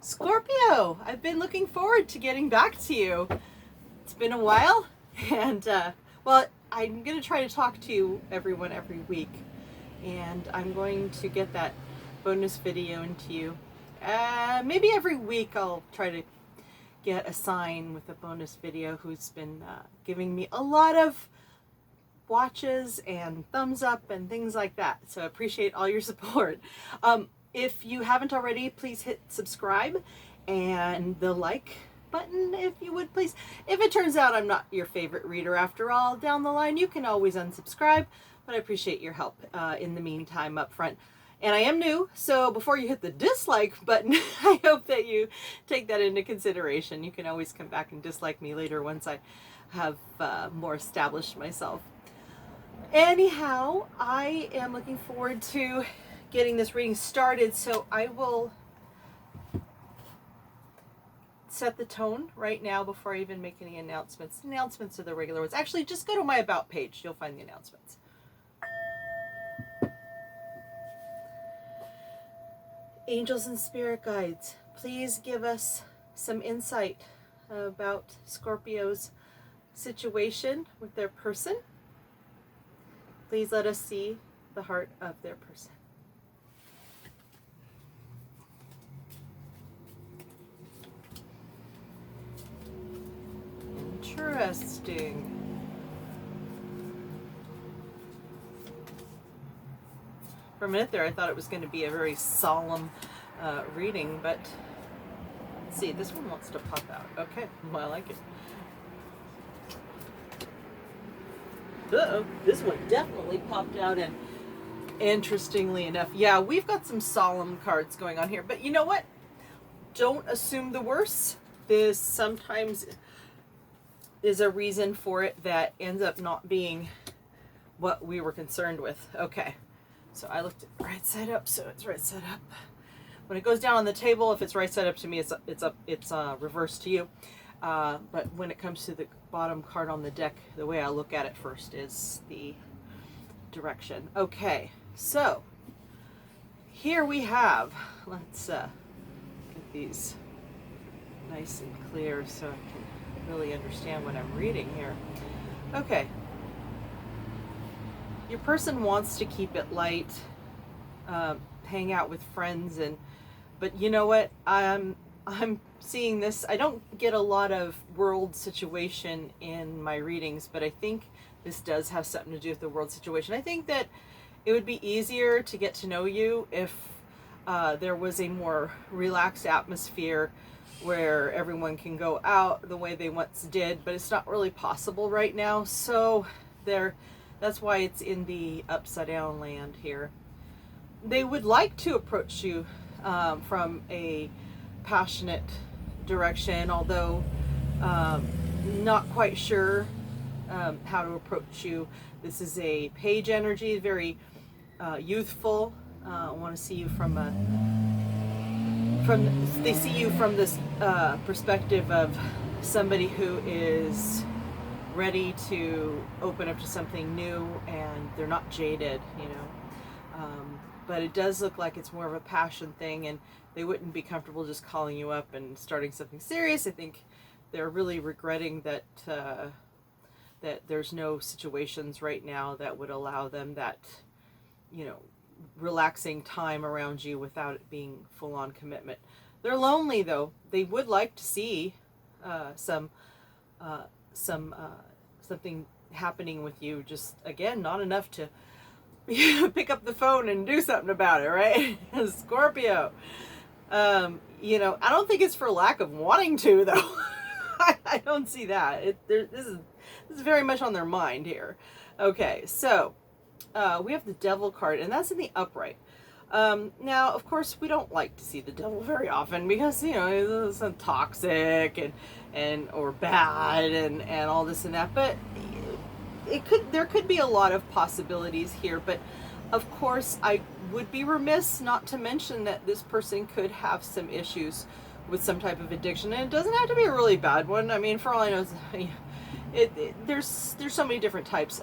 Scorpio, I've been looking forward to getting back to you. It's been a while, and well, I'm going to try to talk to everyone every week, and I'm going to get that bonus video into you. Maybe every week I'll try to get a sign with a bonus video who's been giving me a lot of watches and thumbs up and things like that. So I appreciate all your support. If you haven't already, please hit subscribe and the like button if you would, please. If it turns out I'm not your favorite reader after all down the line, you can always unsubscribe, but I appreciate your help in the meantime up front. And I am new, so before you hit the dislike button, I hope that you take that into consideration. You can always come back and dislike me later once I have more established myself. Anyhow, I am looking forward to getting this reading started, so I will set the tone right now before I even make any announcements. Announcements are the regular ones. Actually, just go to my About page. You'll find the announcements. Angels and spirit guides, please give us some insight about Scorpio's situation with their person. Please let us see the heart of their person. Interesting. For a minute there, I thought it was going to be a very solemn reading, but let's see, this one wants to pop out. Okay, well, I like it. Uh-oh, this one definitely popped out, and interestingly enough, yeah, we've got some solemn cards going on here, but you know what? Don't assume the worst. This sometimes is a reason for it that ends up not being what we were concerned with. Okay, so I looked at right side up, so it's right side up. When it goes down on the table, if it's right side up to me, it's reversed to you. But when it comes to the bottom card on the deck, the way I look at it first is the direction. Okay, so here we have, let's get these nice and clear so I can really understand what I'm reading here. Okay, your person wants to keep it light, hang out with friends, but you know what? I'm seeing this. I don't get a lot of world situation in my readings, but I think this does have something to do with the world situation. I think that it would be easier to get to know you if there was a more relaxed atmosphere where everyone can go out the way they once did, but it's not really possible right now. So that's why it's in the upside down land here. They would like to approach you from a passionate direction, although not quite sure how to approach you. This is a page energy, very youthful. I want to see you they see you from this perspective of somebody who is ready to open up to something new, and they're not jaded, you know. But it does look like it's more of a passion thing, and they wouldn't be comfortable just calling you up and starting something serious. I think they're really regretting that that there's no situations right now that would allow them that, you know, relaxing time around you without it being full-on commitment. They're lonely though. They would like to see something happening with you. Just again, not enough to pick up the phone and do something about it, right? Scorpio. You know, I don't think it's for lack of wanting to though. I don't see that. This is very much on their mind here. Okay, so we have the Devil card, and that's in the upright. Now, of course, we don't like to see the Devil very often because, you know, it's toxic and or bad and all this and that. But there could be a lot of possibilities here. But of course, I would be remiss not to mention that this person could have some issues with some type of addiction, and it doesn't have to be a really bad one. I mean, for all I know, there's so many different types.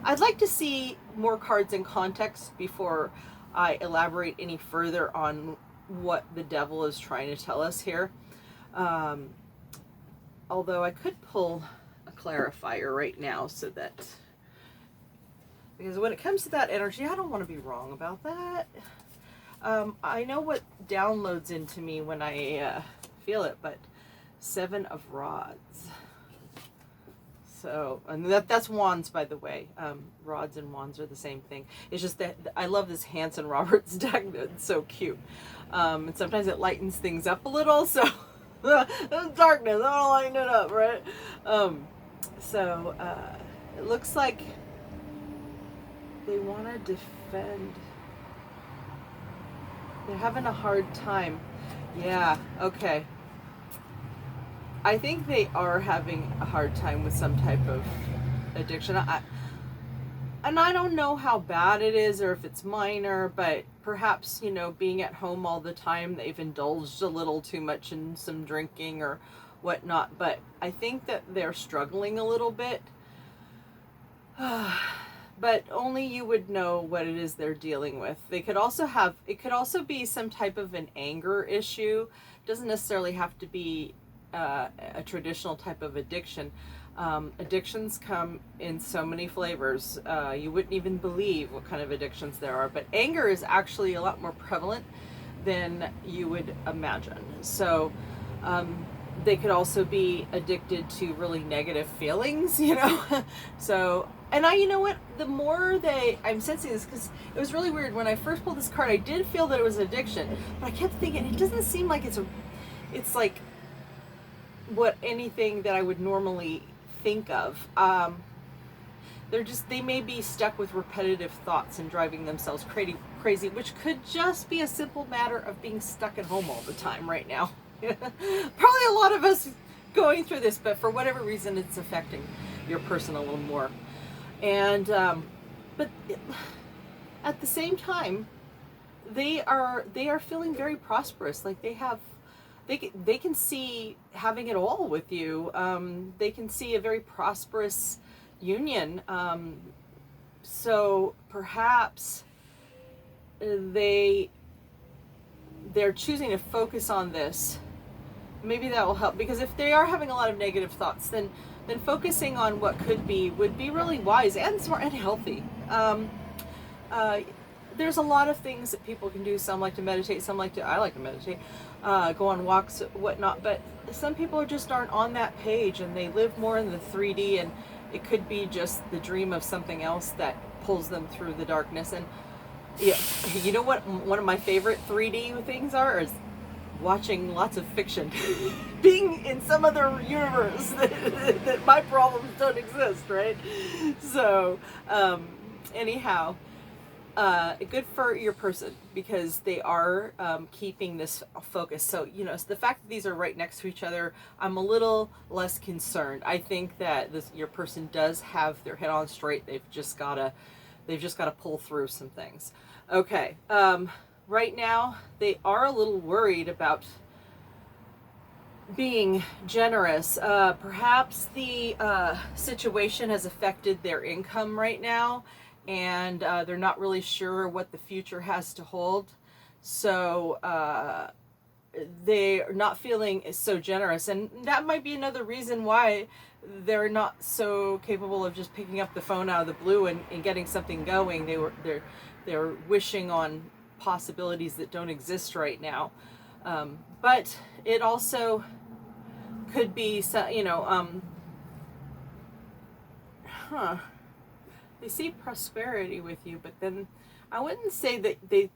I'd like to see more cards in context before I elaborate any further on what the devil is trying to tell us here. Although I could pull a clarifier right now so that, because when it comes to that energy, I don't want to be wrong about that. I know what downloads into me when I feel it, but 7 of Rods. So, and that's wands, by the way. Rods and wands are the same thing. It's just that I love this Hanson Roberts deck. It's so cute. And sometimes it lightens things up a little. So, darkness, I want to lighten it up, right? It looks like they want to defend. They're having a hard time. Yeah, okay. I think they are having a hard time with some type of addiction. And I don't know how bad it is or if it's minor, but perhaps, you know, being at home all the time, they've indulged a little too much in some drinking or whatnot. But I think that they're struggling a little bit. But only you would know what it is they're dealing with. They could also have, it could also be some type of an anger issue. It doesn't necessarily have to be a traditional type of addiction. Addictions come in so many flavors. You wouldn't even believe what kind of addictions there are. But anger is actually a lot more prevalent than you would imagine. So they could also be addicted to really negative feelings, you know. So, and you know what, the more I'm sensing this, because it was really weird when I first pulled this card. I did feel that it was addiction, but I kept thinking it doesn't seem like it's like what anything that I would normally think of. They may be stuck with repetitive thoughts and driving themselves crazy, which could just be a simple matter of being stuck at home all the time right now. Probably a lot of us going through this, but for whatever reason, it's affecting your person a little more. And but at the same time, they are feeling very prosperous. Like they can see having it all with you. They can see a very prosperous union. So perhaps they're choosing to focus on this. Maybe that will help, because if they are having a lot of negative thoughts, then focusing on what could be would be really wise and smart and healthy. There's a lot of things that people can do. Some like to meditate, I like to meditate, go on walks, whatnot, but some people just aren't on that page and they live more in the 3D, and it could be just the dream of something else that pulls them through the darkness. And yeah, you know what one of my favorite 3D things is watching lots of fiction, being in some other universe that my problems don't exist, right? So anyhow, good for your person, because they are keeping this focus. So, you know, the fact that these are right next to each other, I'm a little less concerned. I think that your person does have their head on straight. They've just gotta pull through some things. Okay. Right now, they are a little worried about being generous. Perhaps the situation has affected their income right now, and they're not really sure what the future has to hold. So they're not feeling so generous, and that might be another reason why they're not so capable of just picking up the phone out of the blue and getting something going. They're wishing on possibilities that don't exist right now. But it also could be, you know, they see prosperity with you, but then I wouldn't say that they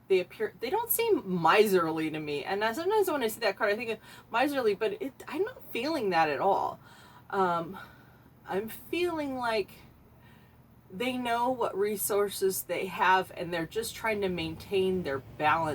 don't seem miserly to me. And sometimes when I see that card, I think of miserly, but I'm not feeling that at all. I'm feeling like they know what resources they have, and they're just trying to maintain their balance